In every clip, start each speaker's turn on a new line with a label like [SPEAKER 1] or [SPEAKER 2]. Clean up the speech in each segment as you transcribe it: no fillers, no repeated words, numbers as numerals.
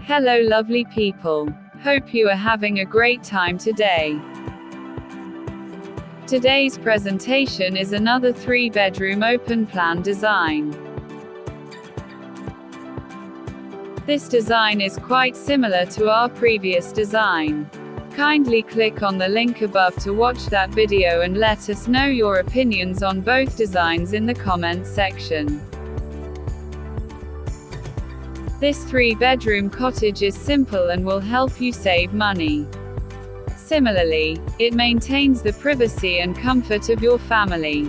[SPEAKER 1] Hello lovely people. Hope you are having a great time today. Today's presentation is another 3-bedroom open plan design. This design is quite similar to our previous design. Kindly click on the link above to watch that video and let us know your opinions on both designs in the comments section. This 3-bedroom cottage is simple and will help you save money. Similarly, it maintains the privacy and comfort of your family.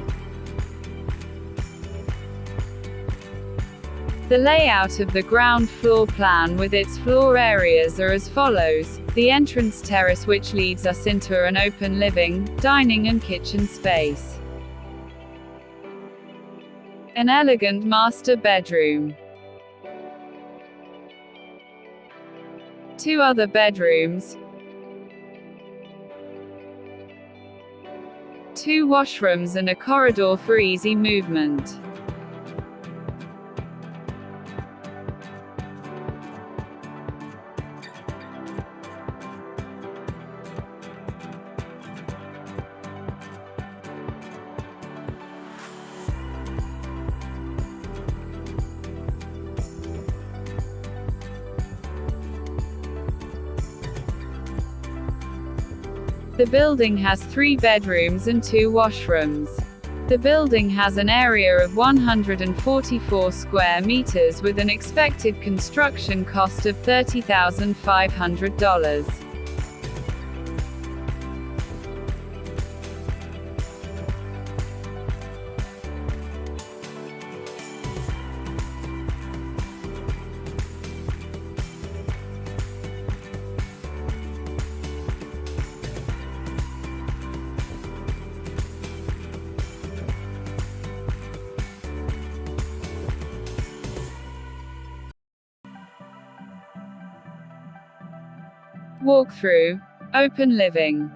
[SPEAKER 1] The layout of the ground floor plan with its floor areas are as follows: the entrance terrace which leads us into an open living, dining and kitchen space. An elegant master bedroom. 2 other bedrooms. 2 washrooms and a corridor for easy movement. The building has 3 bedrooms and 2 washrooms. The building has an area of 144 square meters with an expected construction cost of $30,500. Walkthrough. Open living.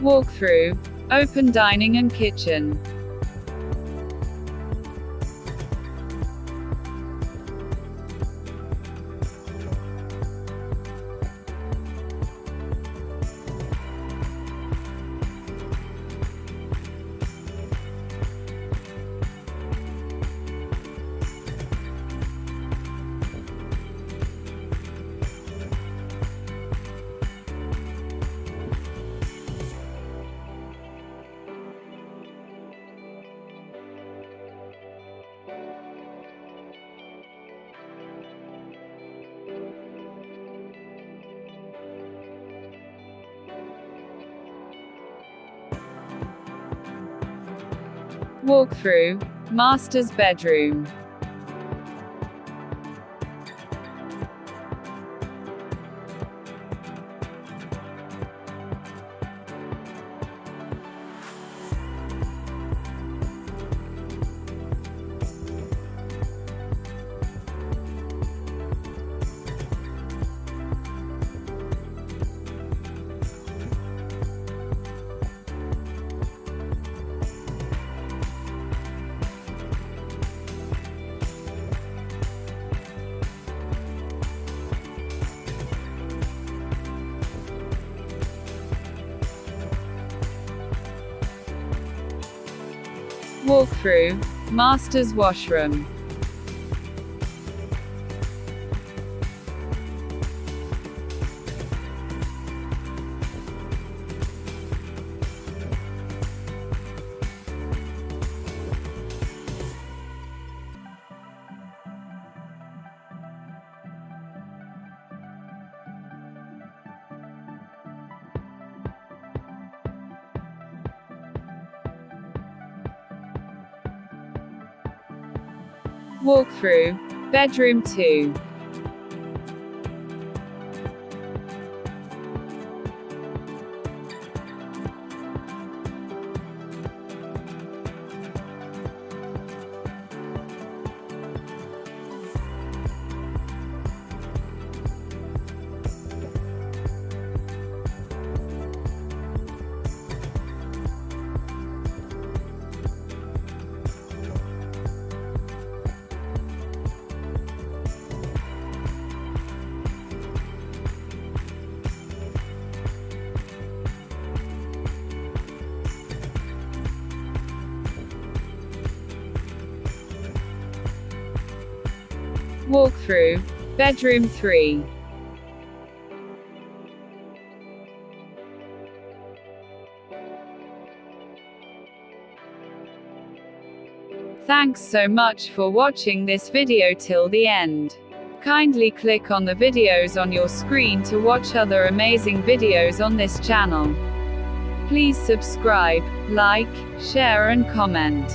[SPEAKER 1] Walkthrough. Open dining and kitchen. Walkthrough. Master's bedroom. Walkthrough. Master's washroom. Walkthrough. Bedroom 2. Walkthrough. Bedroom 3. Thanks so much for watching this video till the end. Kindly click on the videos on your screen to watch other amazing videos on this channel. Please subscribe, like, share and comment.